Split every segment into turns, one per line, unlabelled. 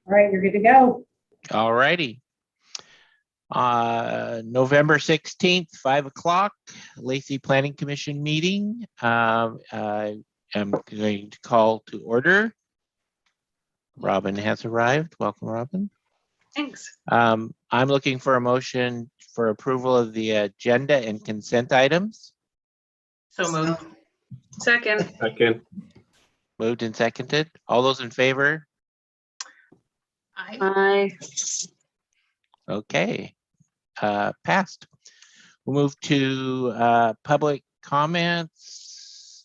All right, you're good to go.
All righty. November 16th, 5 o'clock, Lacey Planning Commission meeting. I am going to call to order. Robin has arrived. Welcome, Robin.
Thanks.
I'm looking for a motion for approval of the agenda and consent items.
So moved. Second.
Second.
Moved and seconded. All those in favor?
Aye.
Okay. Passed. We'll move to public comments.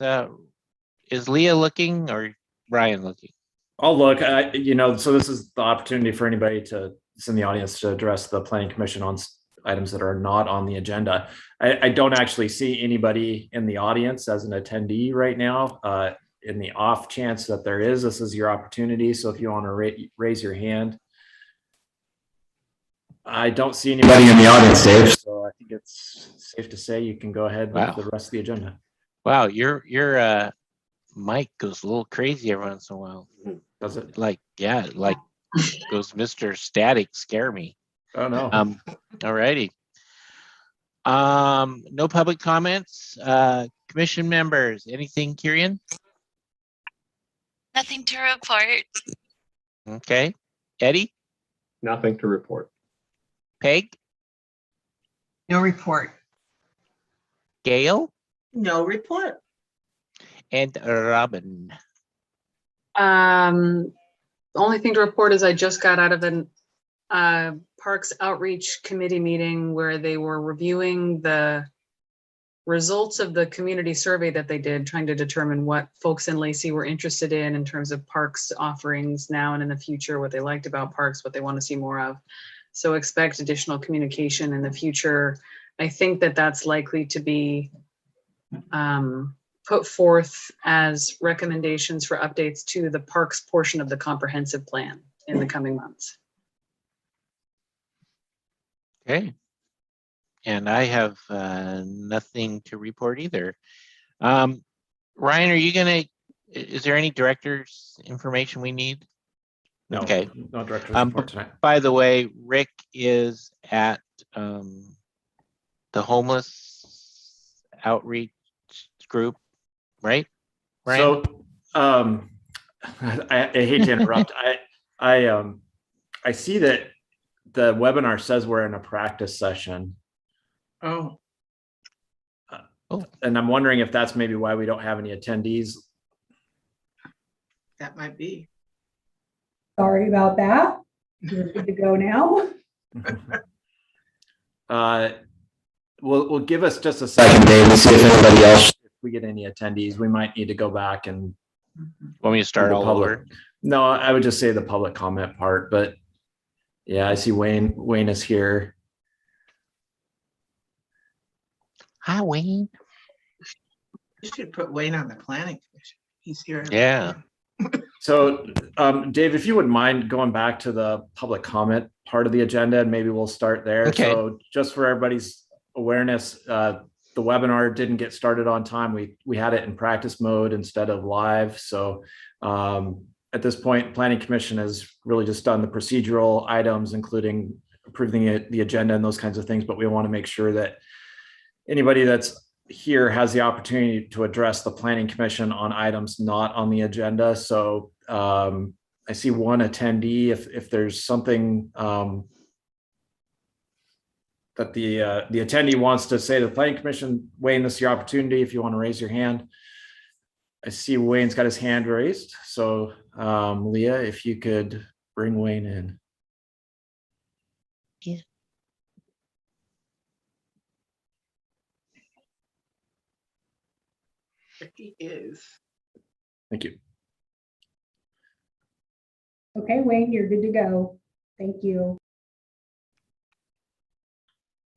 Is Leah looking or Ryan looking?
I'll look. So this is the opportunity for anybody that's in the audience to address the Planning Commission on items that are not on the agenda. I don't actually see anybody in the audience as an attendee right now. In the off chance that there is, this is your opportunity. So if you want to raise your hand. I don't see anybody in the audience, Dave. So I think it's safe to say you can go ahead with the rest of the agenda.
Wow, your mic goes a little crazy every once in a while.
Does it?
Like goes Mr. Static, scare me.
Oh no.
All righty. No public comments. Commission members, anything, Kirian?
Nothing to report.
Okay. Eddie?
Nothing to report.
Peg?
No report.
Gail?
No report.
And Robin?
The only thing to report is I just got out of an Parks Outreach Committee meeting where they were reviewing the results of the community survey that they did, trying to determine what folks in Lacey were interested in terms of parks offerings now and in the future, what they liked about parks, what they want to see more of. So expect additional communication in the future. I think that that's likely to be put forth as recommendations for updates to the parks portion of the comprehensive plan in the coming months.
Okay. And I have nothing to report either. Ryan, is there any director's information we need?
No.
Okay.
No director's report tonight.
By the way, Rick is at the homeless outreach group, right? Ryan?
So I hate to interrupt. I see that the webinar says we're in a practice session.
Oh.
And I'm wondering if that's maybe why we don't have any attendees.
That might be.
Sorry about that. You're good to go now.
We'll give us just a second, Dave, and see if anybody else, if we get any attendees, we might need to go back and
Want me to start all over?
No, I would just say the public comment part, but yeah, I see Wayne. Wayne is here.
Hi, Wayne.
You should put Wayne on the planning commission. He's here.
Yeah.
So, Dave, if you wouldn't mind going back to the public comment part of the agenda, and maybe we'll start there.
Okay.
So just for everybody's awareness, the webinar didn't get started on time. We had it in practice mode instead of live. So at this point, Planning Commission has really just done the procedural items, including approving the agenda and those kinds of things. But we want to make sure that anybody that's here has the opportunity to address the Planning Commission on items not on the agenda. So I see one attendee. If there's something that the attendee wants to say to the Planning Commission, Wayne, this is your opportunity. If you want to raise your hand. I see Wayne's got his hand raised. So Leah, if you could bring Wayne in.
Yeah.
He is.
Thank you.
Okay, Wayne, you're good to go. Thank you.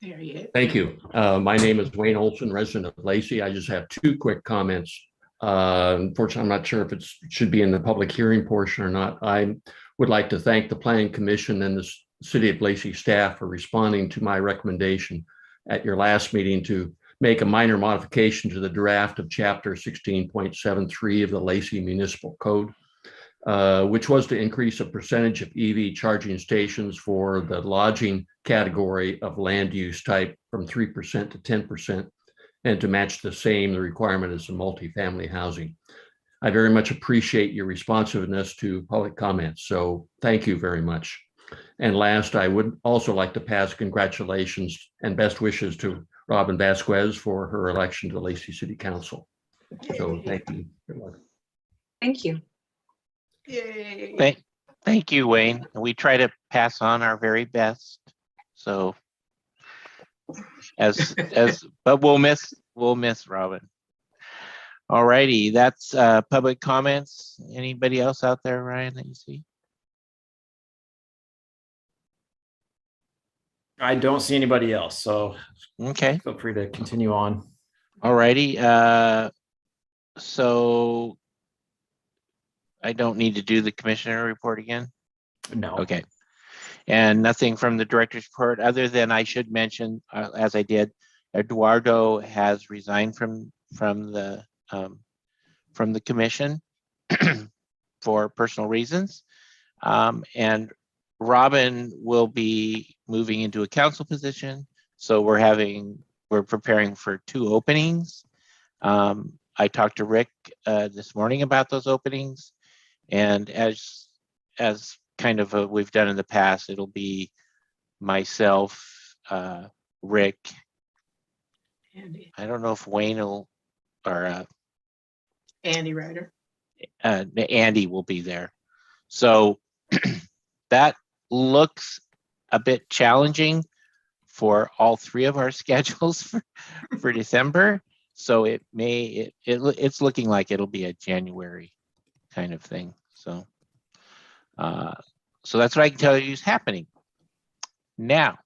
There he is.
Thank you. My name is Wayne Olson, resident of Lacey. I just have two quick comments. Unfortunately, I'm not sure if it should be in the public hearing portion or not. I would like to thank the Planning Commission and the City of Lacey staff for responding to my recommendation at your last meeting to make a minor modification to the draft of Chapter 16.73 of the Lacey Municipal Code. which was to increase the percentage of EV charging stations for the lodging category of land use type from 3% to 10%, and to match the requirement as the multifamily housing. I very much appreciate your responsiveness to public comments, so thank you very much. And last, I would also like to pass congratulations and best wishes to Robin Vasquez for her election to the Lacey City Council. So thank you.
Thank you.
Yay.
Thank you, Wayne. We try to pass on our very best. So but we'll miss Robin. All righty, that's public comments. Anybody else out there, Ryan, that you see?
I don't see anybody else, so
Okay,
feel free to continue on.
all righty. So I don't need to do the commissioner report again?
No.
Okay. And nothing from the director's report, other than I should mention, as I did, Eduardo has resigned from the commission for personal reasons. And Robin will be moving into a council position. So we're preparing for 2 openings. I talked to Rick this morning about those openings. And as kind of we've done in the past, it'll be myself, Rick.
Andy.
I don't know if Wayne will, or
Andy Ryder.
Andy will be there. So that looks a bit challenging for all 3 of our schedules for December. So it's looking like it'll be a January kind of thing. So that's what I can tell you is happening. Now,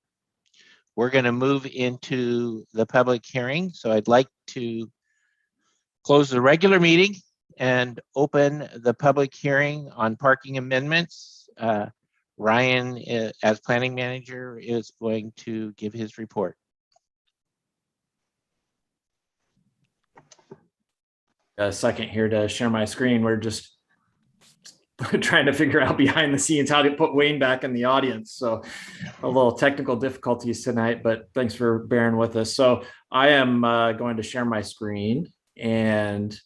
we're going to move into the public hearing. So I'd like to close the regular meeting and open the public hearing on parking amendments. Ryan, as planning manager, is going to give his report.
A second here to share my screen. We're just trying to figure out behind the scenes how to put Wayne back in the audience. So a little technical difficulties tonight, but thanks for bearing with us. So I am going to share my screen, and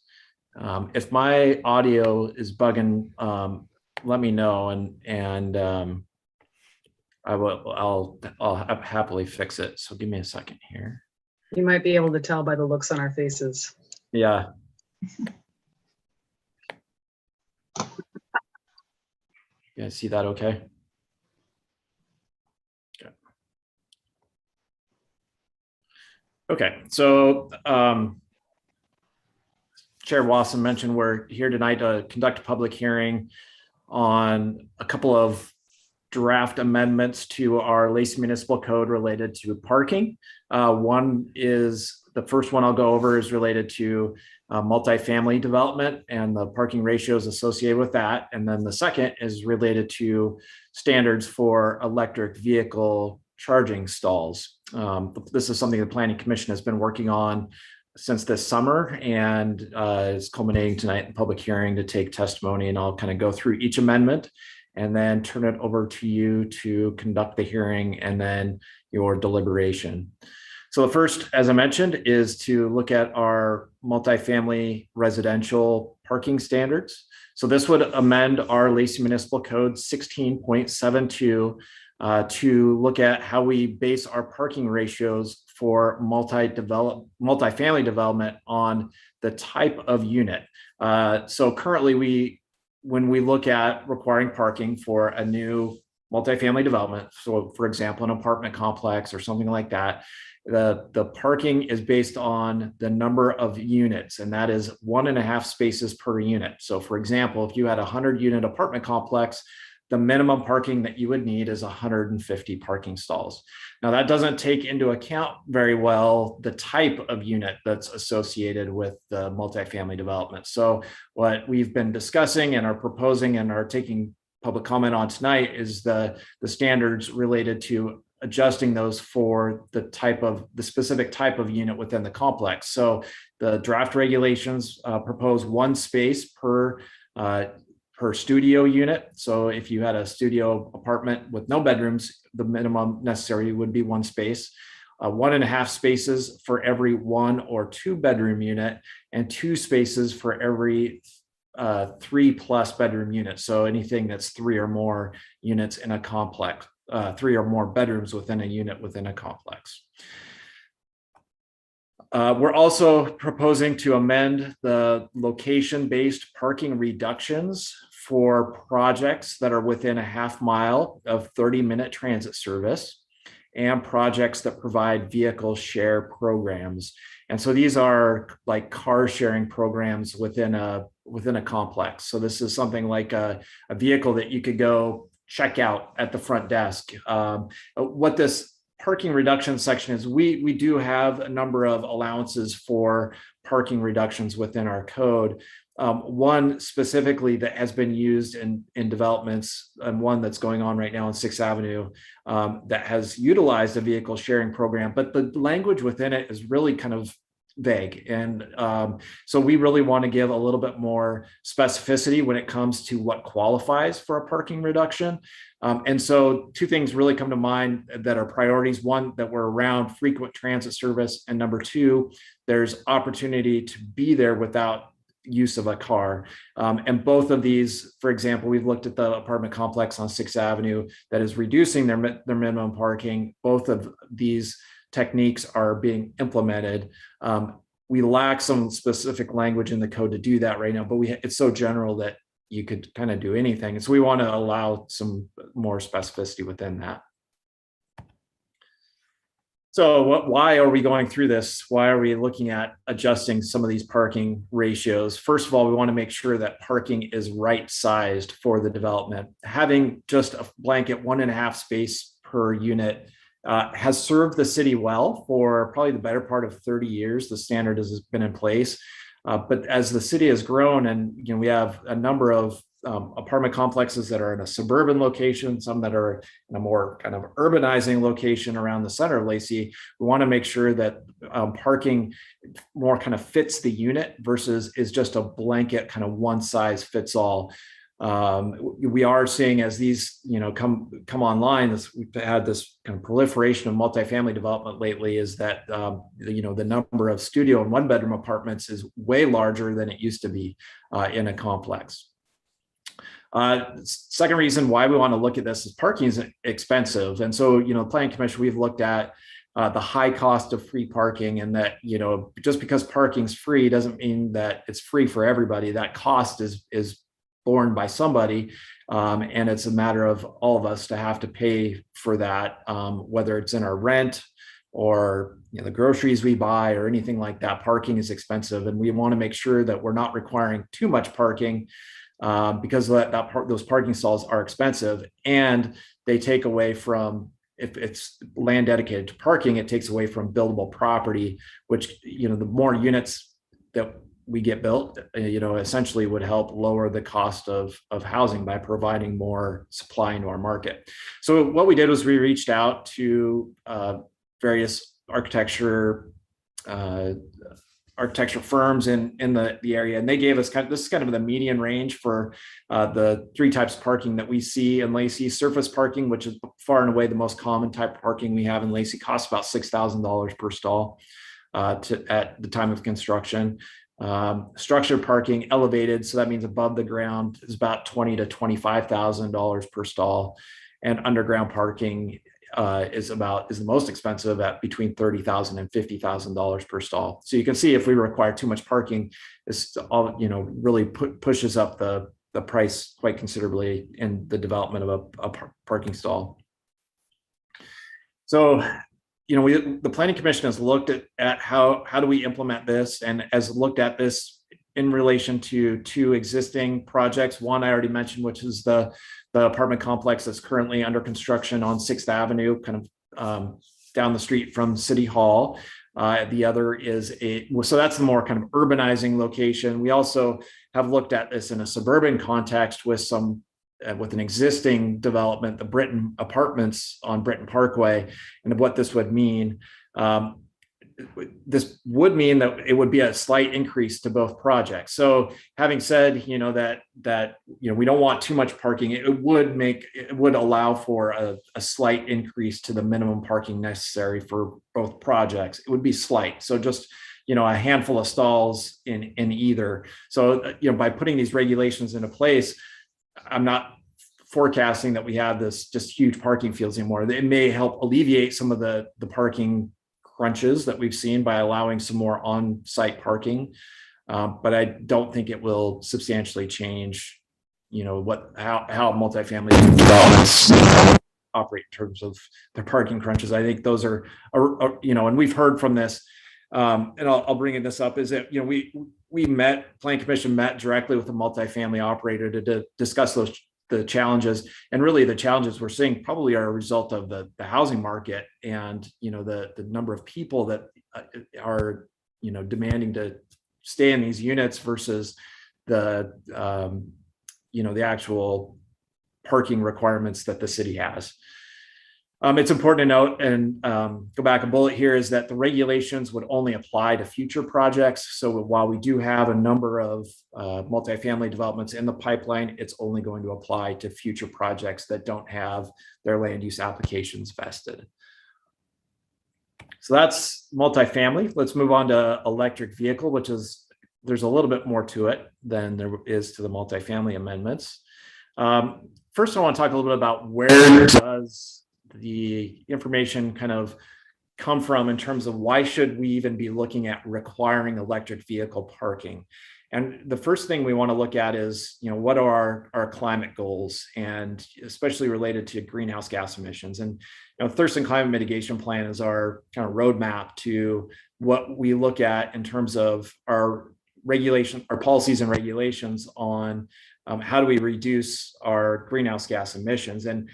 if my audio is bugging, let me know, and I'll happily fix it. So give me a second here.
You might be able to tell by the looks on our faces.
Yeah. You guys see that okay? Okay, so Chair Wasson mentioned we're here tonight to conduct a public hearing on a couple of draft amendments to our Lacey Municipal Code related to parking. The first one I'll go over is related to multifamily development and the parking ratios associated with that. And then the second is related to standards for electric vehicle charging stalls. This is something the Planning Commission has been working on since this summer, and is culminating tonight in public hearing to take testimony, and I'll kind of go through each amendment and then turn it over to you to conduct the hearing and then your deliberation. So the first, as I mentioned, is to look at our multifamily residential parking standards. So this would amend our Lacey Municipal Code 16.72 to look at how we base our parking ratios for multifamily development on the type of unit. So currently, when we look at requiring parking for a new multifamily development, so for example, an apartment complex or something like that, the parking is based on the number of units, and that is 1.5 spaces per unit. So for example, if you had a 100-unit apartment complex, the minimum parking that you would need is 150 parking stalls. Now, that doesn't take into account very well the type of unit that's associated with the multifamily development. So what we've been discussing and are proposing and are taking public comment on tonight is the standards related to adjusting those for the specific type of unit within the complex. So the draft regulations propose 1 space per per studio unit. So if you had a studio apartment with no bedrooms, the minimum necessary would be 1 space. 1.5 spaces for every 1 or 2 bedroom unit, and 2 spaces for every 3+ bedroom unit. So anything that's 3 or more units in a complex, 3 or more bedrooms within a unit within a complex. We're also proposing to amend the location-based parking reductions for projects that are within a half mile of 30-minute transit service and projects that provide vehicle share programs. And so these are like car sharing programs within a complex. So this is something like a vehicle that you could go check out at the front desk. What this parking reduction section is, we do have a number of allowances for parking reductions within our code. One specifically that has been used in developments, and one that's going on right now on 6th Avenue that has utilized a vehicle sharing program, but the language within it is really kind of vague. And so we really want to give a little bit more specificity when it comes to what qualifies for a parking reduction. And so 2 things really come to mind that are priorities. One, that we're around frequent transit service. And number 2, there's opportunity to be there without use of a car. And both of these, for example, we've looked at the apartment complex on 6th Avenue that is reducing their minimum parking. Both of these techniques are being implemented. We lack some specific language in the code to do that right now, but it's so general that you could kind of do anything. And so we want to allow some more specificity within that. So why are we going through this? Why are we looking at adjusting some of these parking ratios? First of all, we want to make sure that parking is right sized for the development. Having just a blanket 1.5 space per unit has served the city well for probably the better part of 30 years. The standard has been in place. But as the city has grown, and we have a number of apartment complexes that are in a suburban location, some that are in a more kind of urbanizing location around the center of Lacey, we want to make sure that parking more kind of fits the unit versus is just a blanket kind of one size fits all. We are seeing as these come online, we've had this kind of proliferation of multifamily development lately, is that the number of studio and 1-bedroom apartments is way larger than it used to be in a complex. Second reason why we want to look at this is parking is expensive. And so, Planning Commission, we've looked at the high cost of free parking, and that, just because parking's free doesn't mean that it's free for everybody. That cost is borne by somebody. And it's a matter of all of us to have to pay for that, whether it's in our rent or the groceries we buy or anything like that. Parking is expensive, and we want to make sure that we're not requiring too much parking, because those parking stalls are expensive, and they take away from, if it's land dedicated to parking, it takes away from buildable property, which, the more units that we get built, essentially would help lower the cost of housing by providing more supply into our market. So what we did was we reached out to various architecture firms in the area, and they gave us this is kind of the median range for the 3 types of parking that we see in Lacey. Surface parking, which is far and away the most common type of parking we have in Lacey, costs about $6,000 per stall at the time of construction. Structured parking, elevated, so that means above the ground, is about $20,000 to $25,000 per stall, and underground parking is the most expensive at between $30,000 and $50,000 per stall. So you can see if we require too much parking, this all really pushes up the price quite considerably in the development of a parking stall. So the Planning Commission has looked at how do we implement this, and has looked at this in relation to 2 existing projects. One I already mentioned, which is the apartment complex that's currently under construction on 6th Avenue, kind of down the street from City Hall. The other is so that's the more kind of urbanizing location. We also have looked at this in a suburban context with an existing development, the Britton Apartments on Britton Parkway, and what this would mean. this would mean that it would be a slight increase to both projects. So having said, that we don't want too much parking, it would allow for a slight increase to the minimum parking necessary for both projects. It would be slight. So just, a handful of stalls in either. So, by putting these regulations into place, I'm not forecasting that we have this just huge parking fields anymore. It may help alleviate some of the parking crunches that we've seen by allowing some more on-site parking. But I don't think it will substantially change, how multifamily developments operate in terms of their parking crunches. I think those are and we've heard from this, and I'll bring this up, is that, Planning Commission met directly with the multifamily operator to discuss the challenges, and really the challenges we're seeing probably are a result of the housing market and the number of people that are demanding to stay in these units versus the the actual parking requirements that the city has. It's important to note, and go back a bullet here, is that the regulations would only apply to future projects. So while we do have a number of multifamily developments in the pipeline, it's only going to apply to future projects that don't have their land use applications vested. So that's multifamily. Let's move on to electric vehicle, which is, there's a little bit more to it than there is to the multifamily amendments. First, I want to talk a little bit about where does the information kind of come from in terms of why should we even be looking at requiring electric vehicle parking. And the first thing we want to look at is, what are our climate goals, and especially related to greenhouse gas emissions. And Thurston Climate Mitigation Plan is our kind of roadmap to what we look at in terms of our regulation, our policies and regulations on how do we reduce our greenhouse gas emissions. And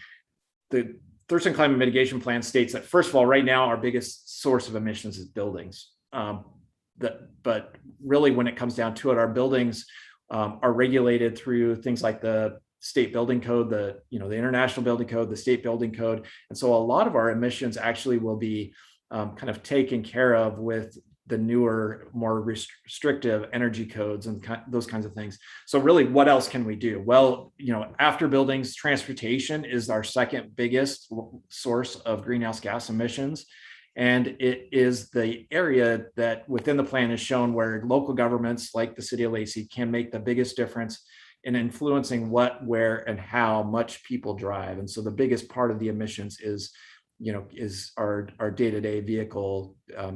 the Thurston Climate Mitigation Plan states that, first of all, right now, our biggest source of emissions is buildings. But really, when it comes down to it, our buildings are regulated through things like the state building code, the international building code, the state building code. And so a lot of our emissions actually will be kind of taken care of with the newer, more restrictive energy codes and those kinds of things. So really, what else can we do? Well, after buildings, transportation is our second biggest source of greenhouse gas emissions. And it is the area that within the plan is shown where local governments like the city of Lacey can make the biggest difference in influencing what, where, and how much people drive. And so the biggest part of the emissions is our day-to-day vehicle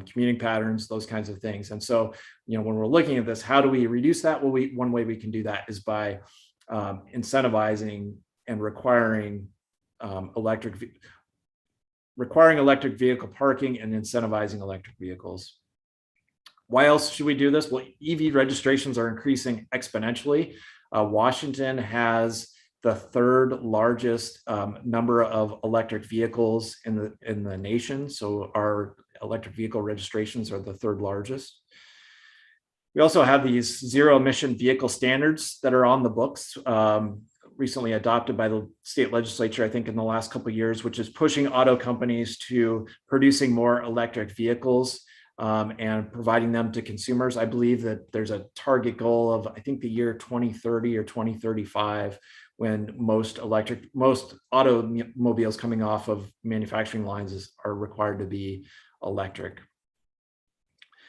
commuting patterns, those kinds of things. And so, when we're looking at this, how do we reduce that? Well, one way we can do that is by incentivizing and requiring electric vehicle parking and incentivizing electric vehicles. Why else should we do this? Well, EV registrations are increasing exponentially. Washington has the third largest number of electric vehicles in the nation. So our electric vehicle registrations are the third largest. We also have these zero emission vehicle standards that are on the books, recently adopted by the state legislature, I think in the last couple of years, which is pushing auto companies to producing more electric vehicles and providing them to consumers. I believe that there's a target goal of, I think, the year 2030 or 2035, when most automobiles coming off of manufacturing lines are required to be electric.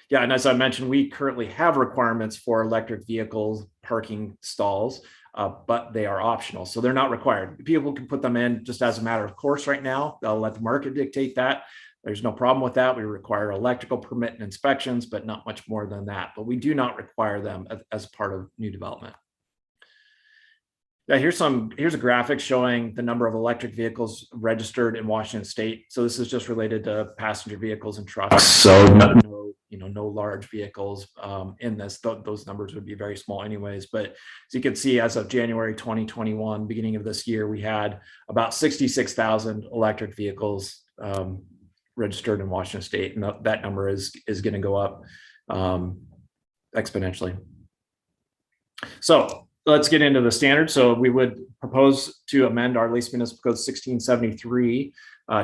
Yeah, and as I mentioned, we currently have requirements for electric vehicles parking stalls, but they are optional, so they're not required. People can put them in just as a matter of course right now. They'll let the market dictate that. There's no problem with that. We require electrical permit and inspections, but not much more than that. But we do not require them as part of new development. Yeah, here's a graphic showing the number of electric vehicles registered in Washington State. So this is just related to passenger vehicles and trucks. So no large vehicles in this. Those numbers would be very small anyways. But as you can see, as of January 2021, beginning of this year, we had about 66,000 electric vehicles registered in Washington State, and that number is going to go up exponentially. So let's get into the standards. So we would propose to amend our Lacey Municipal Code 1673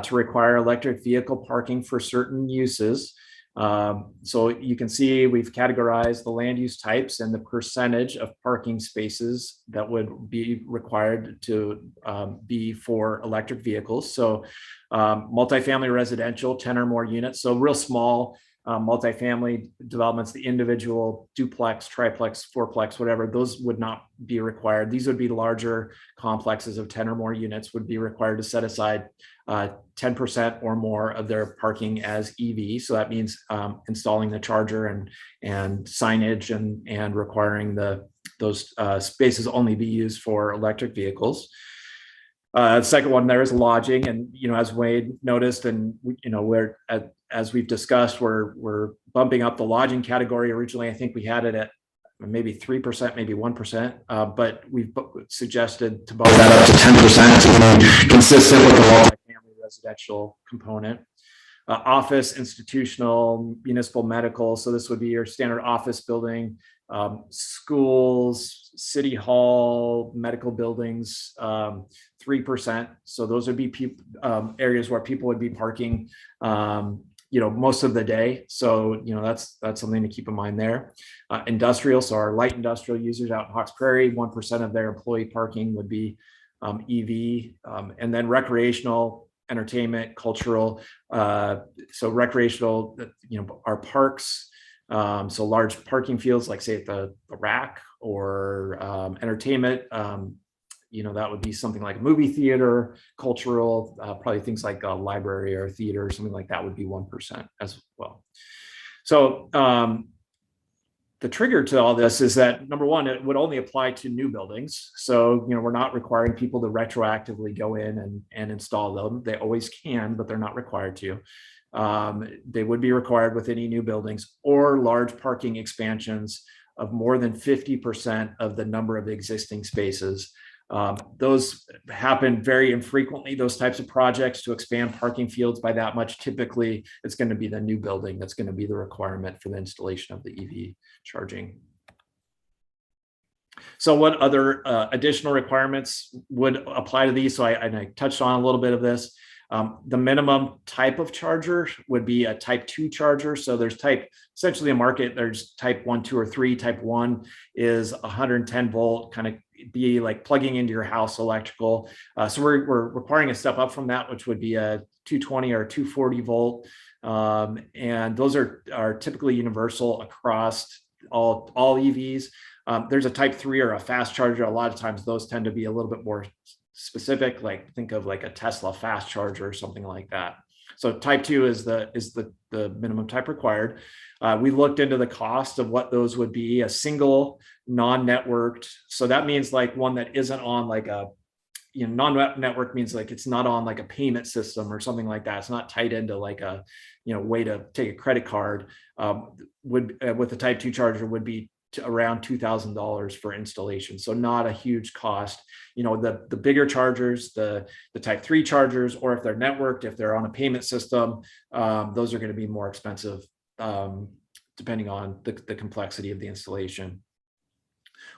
to require electric vehicle parking for certain uses. So you can see we've categorized the land use types and the percentage of parking spaces that would be required to be for electric vehicles. So multifamily residential, 10 or more units. So real small multifamily developments, the individual duplex, triplex, fourplex, whatever, those would not be required. These would be larger complexes of 10 or more units would be required to set aside 10% or more of their parking as EV. So that means installing the charger and signage and requiring those spaces only be used for electric vehicles. The second one there is lodging, and as Wade noticed, and as we've discussed, we're bumping up the lodging category. Originally, I think we had it at maybe 3%, maybe 1%, but we've suggested to bump that up to 10% to be consistent with the multifamily residential component. Office, institutional, municipal, medical. So this would be your standard office building, schools, city hall, medical buildings, 3%. So those would be areas where people would be parking, most of the day. So, that's something to keep in mind there. Industrial, so our light industrial users out in Hawks Prairie, 1% of their employee parking would be EV, and then recreational, entertainment, cultural. So recreational, our parks, so large parking fields, like say at the rack, or entertainment, that would be something like a movie theater, cultural, probably things like a library or a theater or something like that would be 1% as well. So the trigger to all this is that, number one, it would only apply to new buildings. So, we're not requiring people to retroactively go in and install them. They always can, but they're not required to. They would be required with any new buildings or large parking expansions of more than 50% of the number of existing spaces. Those happen very infrequently, those types of projects to expand parking fields by that much. Typically, it's going to be the new building that's going to be the requirement for the installation of the EV charging. So what other additional requirements would apply to these? So I touched on a little bit of this. The minimum type of charger would be a type 2 charger. So there's essentially a market, there's type 1, 2, or 3. Type 1 is 110 volt, kind of be like plugging into your house electrical. So we're requiring a step up from that, which would be a 220 or 240 volt. And those are typically universal across all EVs. There's a type 3 or a fast charger. A lot of times those tend to be a little bit more specific, like think of like a Tesla fast charger or something like that. So type 2 is the minimum type required. We looked into the cost of what those would be. A single non-networked, so that means like one that isn't on like a, non-network means like it's not on like a payment system or something like that. It's not tied into like a, way to take a credit card. With the type 2 charger would be to around $2,000 for installation. So not a huge cost. The bigger chargers, the type 3 chargers, or if they're networked, if they're on a payment system, those are going to be more expensive depending on the complexity of the installation.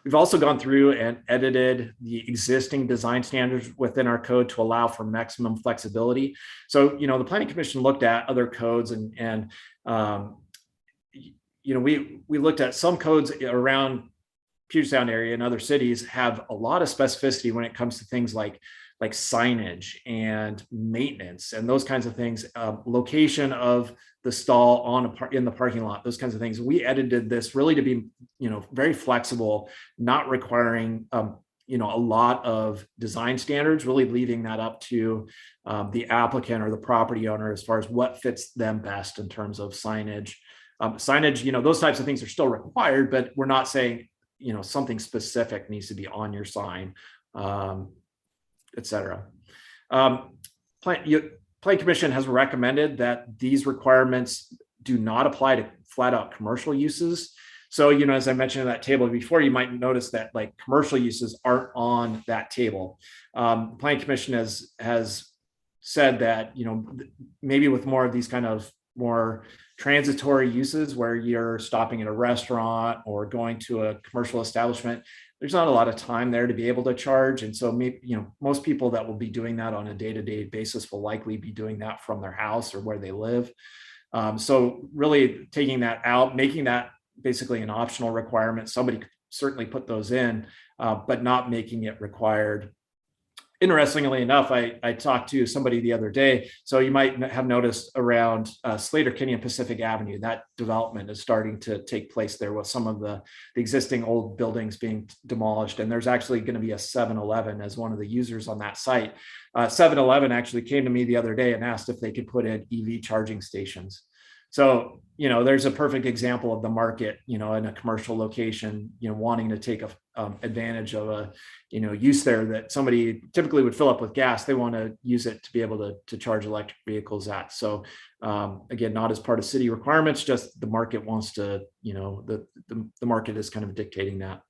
We've also gone through and edited the existing design standards within our code to allow for maximum flexibility. So, the Planning Commission looked at other codes and we looked at some codes around Puget Sound area and other cities have a lot of specificity when it comes to things like signage and maintenance and those kinds of things, location of the stall in the parking lot, those kinds of things. We edited this really to be, very flexible, not requiring, a lot of design standards, really leaving that up to the applicant or the property owner as far as what fits them best in terms of signage. Signage, those types of things are still required, but we're not saying, something specific needs to be on your sign, et cetera. Planning Commission has recommended that these requirements do not apply to flat out commercial uses. So, as I mentioned in that table before, you might notice that like commercial uses aren't on that table. Planning Commission has said that, maybe with more of these kind of more transitory uses where you're stopping at a restaurant or going to a commercial establishment, there's not a lot of time there to be able to charge. And so maybe, most people that will be doing that on a day-to-day basis will likely be doing that from their house or where they live. So really taking that out, making that basically an optional requirement. Somebody could certainly put those in, but not making it required. Interestingly enough, I talked to somebody the other day. So you might have noticed around Slater Kinney and Pacific Avenue, that development is starting to take place there with some of the existing old buildings being demolished. And there's actually going to be a 7-Eleven as one of the users on that site. 7-Eleven actually came to me the other day and asked if they could put in EV charging stations. So, there's a perfect example of the market, in a commercial location, wanting to take advantage of a, use there that somebody typically would fill up with gas. They want to use it to be able to charge electric vehicles at. So again, not as part of city requirements, just the market wants to, the market is kind of dictating that.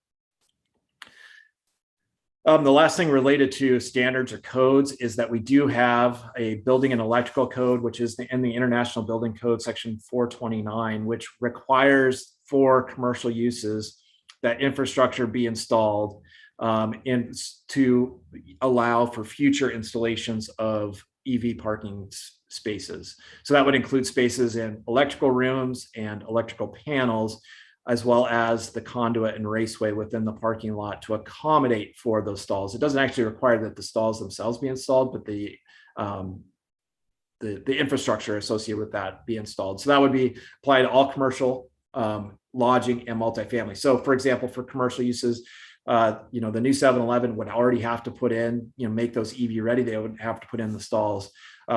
The last thing related to standards or codes is that we do have a building and electrical code, which is in the International Building Code, section 429, which requires for commercial uses that infrastructure be installed and to allow for future installations of EV parking spaces. So that would include spaces in electrical rooms and electrical panels, as well as the conduit and raceway within the parking lot to accommodate for those stalls. It doesn't actually require that the stalls themselves be installed, but the infrastructure associated with that be installed. So that would be applied to all commercial, lodging, and multifamily. So for example, for commercial uses, the new 7-Eleven would already have to put in, make those EV ready. They would have to put in the stalls.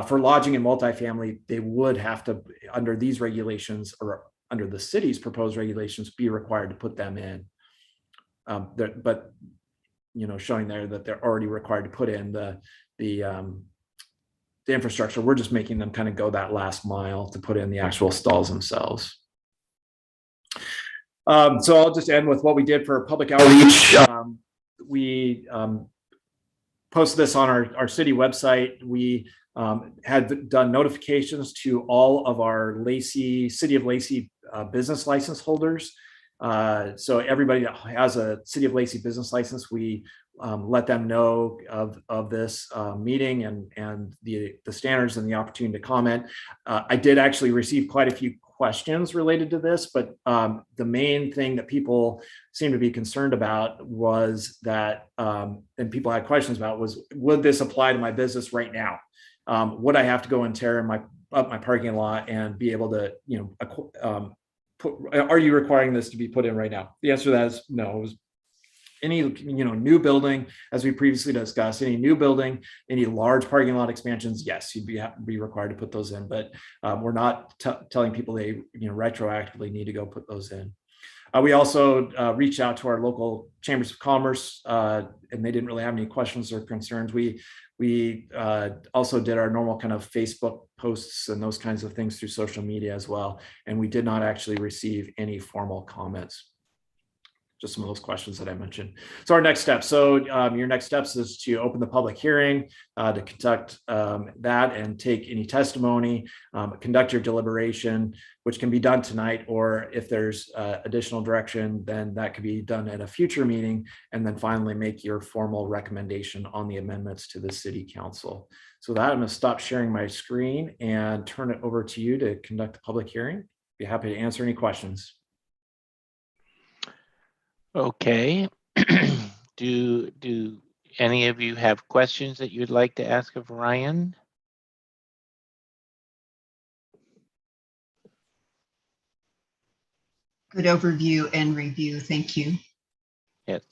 For lodging and multifamily, they would have to, under these regulations or under the city's proposed regulations, be required to put them in. But showing there that they're already required to put in the infrastructure. We're just making them kind of go that last mile to put in the actual stalls themselves. So I'll just end with what we did for public outreach. We posted this on our city website. We had done notifications to all of our City of Lacey business license holders. So everybody that has a City of Lacey business license, we let them know of this meeting and the standards and the opportunity to comment. I did actually receive quite a few questions related to this, but the main thing that people seem to be concerned about was that, and people had questions about, was would this apply to my business right now? Would I have to go and tear up my parking lot and be able to, are you requiring this to be put in right now? The answer to that is no. It was any, new building, as we previously discussed, any new building, any large parking lot expansions, yes, you'd be required to put those in, but we're not telling people they, retroactively need to go put those in. We also reached out to our local chambers of commerce, and they didn't really have any questions or concerns. We also did our normal kind of Facebook posts and those kinds of things through social media as well. And we did not actually receive any formal comments. Just some of those questions that I mentioned. So our next step. So your next steps is to open the public hearing, to conduct that and take any testimony, conduct your deliberation, which can be done tonight, or if there's additional direction, then that could be done at a future meeting, and then finally make your formal recommendation on the amendments to the city council. So that I'm going to stop sharing my screen and turn it over to you to conduct the public hearing. Be happy to answer any questions.
Okay. Do any of you have questions that you'd like to ask of Ryan?
Good overview and review. Thank you.
Yes.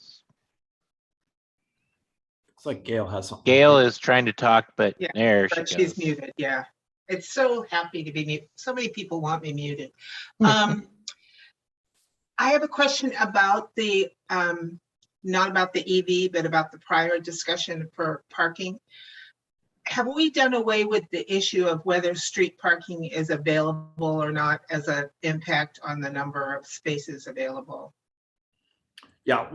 Looks like Gail has something.
Gail is trying to talk, but
Yeah,
there she
But she's
goes.
muted, yeah. It's so happy to be muted. So many people want me muted. I have a question about the, not about the EV, but about the prior discussion for parking. Have we done away with the issue of whether street parking is available or not as an impact on the number of spaces available?
Yeah,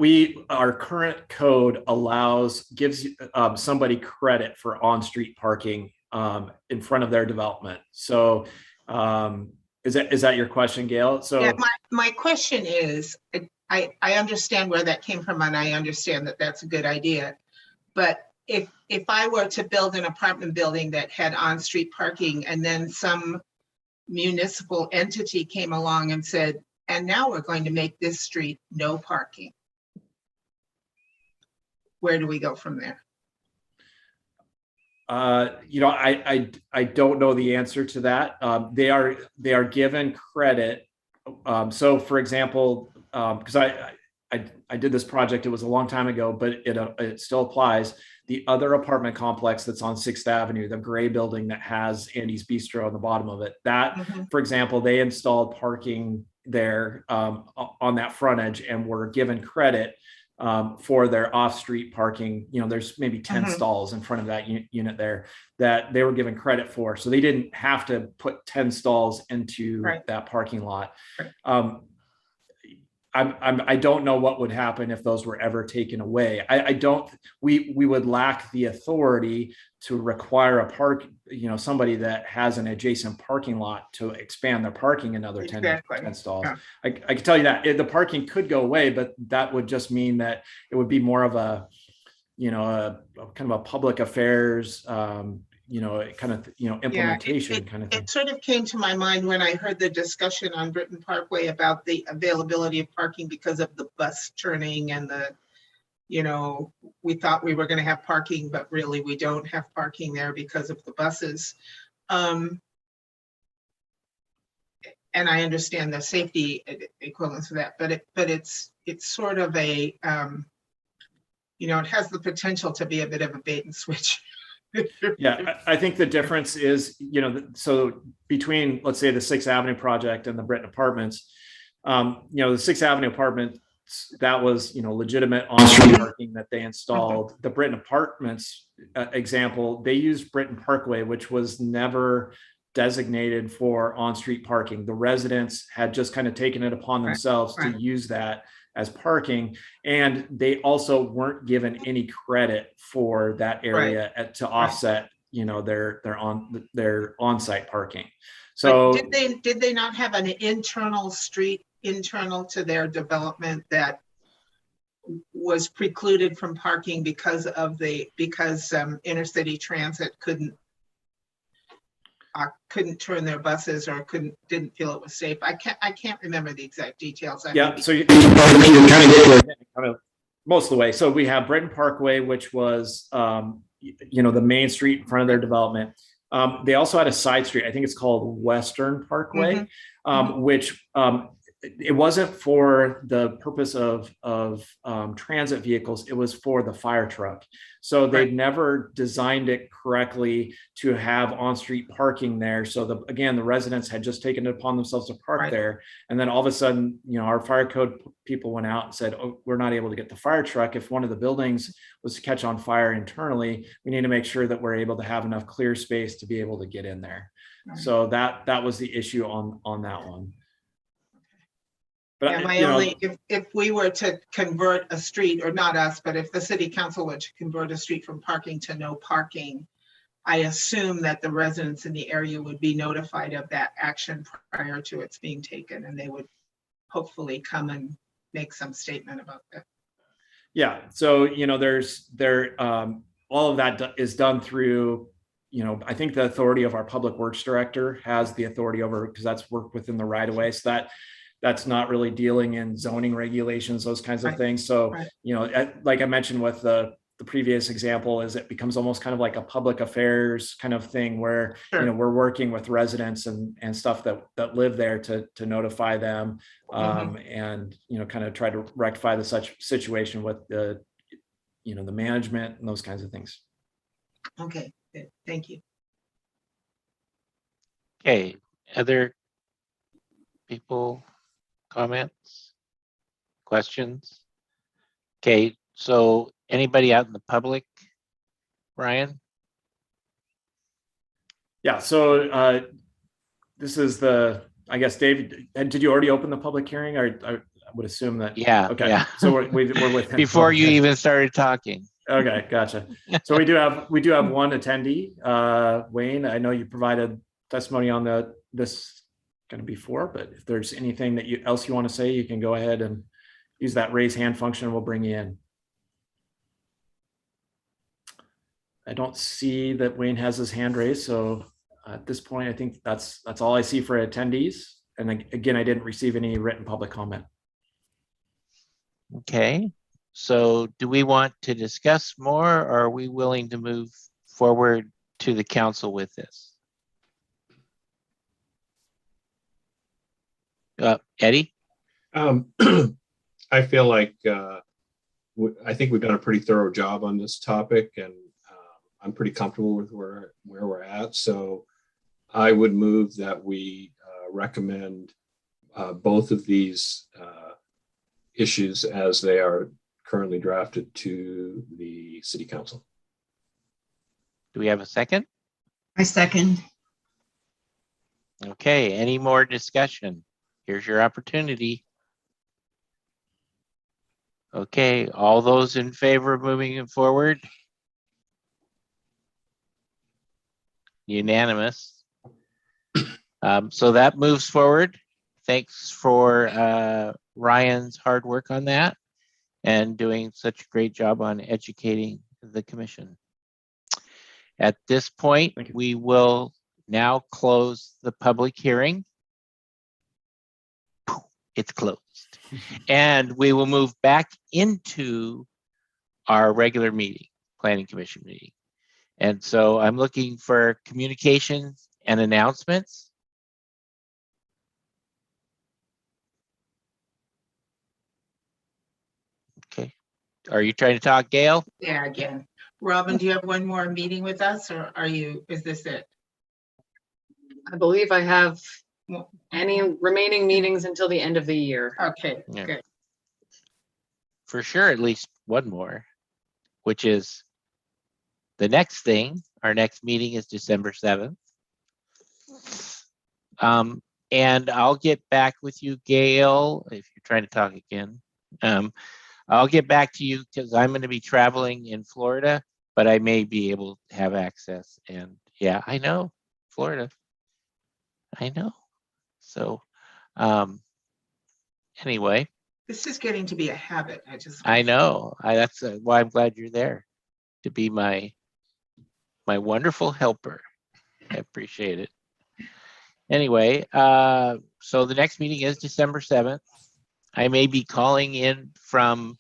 our current code gives somebody credit for on-street parking in front of their development. So is that your question, Gail? So
yeah, my question is, I understand where that came from, and I understand that that's a good idea. But if I were to build an apartment building that had on-street parking, and then some municipal entity came along and said, and now we're going to make this street no parking. Where do we go from there?
I don't know the answer to that. They are given credit. So for example, because I did this project, it was a long time ago, but it still applies. The other apartment complex that's on 6th Avenue, the gray building that has Andy's Bistro on the bottom of it, that,
Mhm.
for example, they installed parking there on that frontage and were given credit for their off-street parking. There's maybe 10
Mhm.
stalls in front of that unit there that they were given credit for. So they didn't have to put 10 stalls into
Right.
that parking lot.
Right.
I don't know what would happen if those were ever taken away. We would lack the authority to require somebody that has an adjacent parking lot to expand their parking another 10
Exactly.
stalls.
Yeah.
I can tell you that the parking could go away, but that would just mean that it would be more of a kind of a public affairs, implementation kind of thing.
It sort of came to my mind when I heard the discussion on Britton Parkway about the availability of parking because of the bus turning and we thought we were going to have parking, but really we don't have parking there because of the buses. And I understand the safety equivalence of that, but it's sort of a, it has the potential to be a bit of a bait and switch.
Yeah, I think the difference is, so between, let's say, the 6th Avenue project and the Britton Apartments, the 6th Avenue apartment, that was, legitimate on-street parking that they installed. The Britton Apartments example, they used Britton Parkway, which was never designated for on-street parking. The residents had just kind of taken it upon themselves to use that as parking, and they also weren't given any credit for that area to offset, their on-site parking. So
did they not have an internal street internal to their development that was precluded from parking because intercity transit couldn't turn their buses or didn't feel it was safe? I can't remember the exact details.
So you kind of most of the way. So we have Britton Parkway, which was the main street in front of their development. They also had a side street, I think it's called Western Parkway, which it wasn't for the purpose of transit vehicles. It was for the fire truck. So they'd never designed it correctly to have on-street parking there. So the residents had just taken it upon themselves to park there. And then all of a sudden, our fire code people went out and said, oh, we're not able to get the fire truck. If one of the buildings was to catch on fire internally, we need to make sure that we're able to have enough clear space to be able to get in there. So that was the issue on that one. But
if we were to convert a street, or not us, but if the city council were to convert a street from parking to no parking, I assume that the residents in the area would be notified of that action prior to its being taken, and they would hopefully come and make some statement about that.
Yeah, so all of that is done through, I think the authority of our public works director has the authority over, because that's work within the right of way. So that's not really dealing in zoning regulations, those kinds of things. So, like I mentioned with the previous example, is it becomes almost kind of like a public affairs kind of thing where, we're working with residents and stuff that live there to notify them and, kind of try to rectify the such situation with the management and those kinds of things.
Okay, good. Thank you.
Okay, other people? Comments, questions? Okay, so anybody out in the public, Ryan?
Yeah, so this is I guess, Dave, did you already open the public hearing? I would assume that.
Yeah.
Okay.
Yeah.
So we're with
Before you even started talking.
Okay, gotcha. So we do have one attendee, Wayne. I know you provided testimony on this kind of before, but if there's anything else you want to say, you can go ahead and use that raise hand function. We'll bring you in. I don't see that Wayne has his hand raised, so At this point, I think that's all I see for attendees. And again, I didn't receive any written public comment.
Okay, so do we want to discuss more, or are we willing to move forward to the council with this? Eddie?
I feel like I think we've done a pretty thorough job on this topic, and I'm pretty comfortable with where we're at. So I would move that we recommend both of these issues as they are currently drafted to the city council.
Do we have a second?
I second.
Okay, any more discussion? Here's your opportunity. Okay, all those in favor of moving it forward? Unanimous. So that moves forward. Thanks for Ryan's hard work on that and doing such a great job on educating the commission. At this point,
Thank you.
we will now close the public hearing. It's closed. And we will move back into our regular meeting, planning commission meeting. And so I'm looking for communications and announcements. Okay. Are you trying to talk, Gail?
Yeah, again. Robin, do you have one more meeting with us, or is this it?
I believe I have any remaining meetings until the end of the year.
Okay,
Yeah.
good.
For sure, at least one more, which is the next thing. Our next meeting is December 7th. And I'll get back with you, Gail, if you're trying to talk again. I'll get back to you because I'm going to be traveling in Florida, but I may be able to have access. And yeah, I know, Florida. I know. So anyway,
This is getting to be a habit.
I know. That's why I'm glad you're there, to be my wonderful helper. I appreciate it. Anyway, so the next meeting is December 7th. I may be calling in from,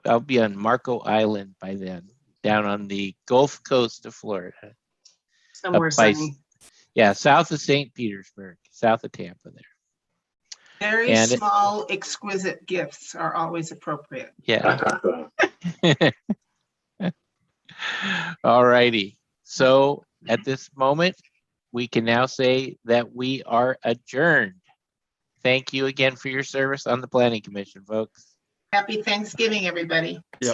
I'll be on Marco Island by then, down on the Gulf Coast of Florida.
Somewhere
Up by-
sunny.
Yeah, south of St. Petersburg, south of Tampa there.
Very
And-
small, exquisite gifts are always appropriate.
Yeah. All righty. So at this moment, we can now say that we are adjourned. Thank you again for your service on the Planning Commission, folks.
Happy Thanksgiving, everybody.
Yep.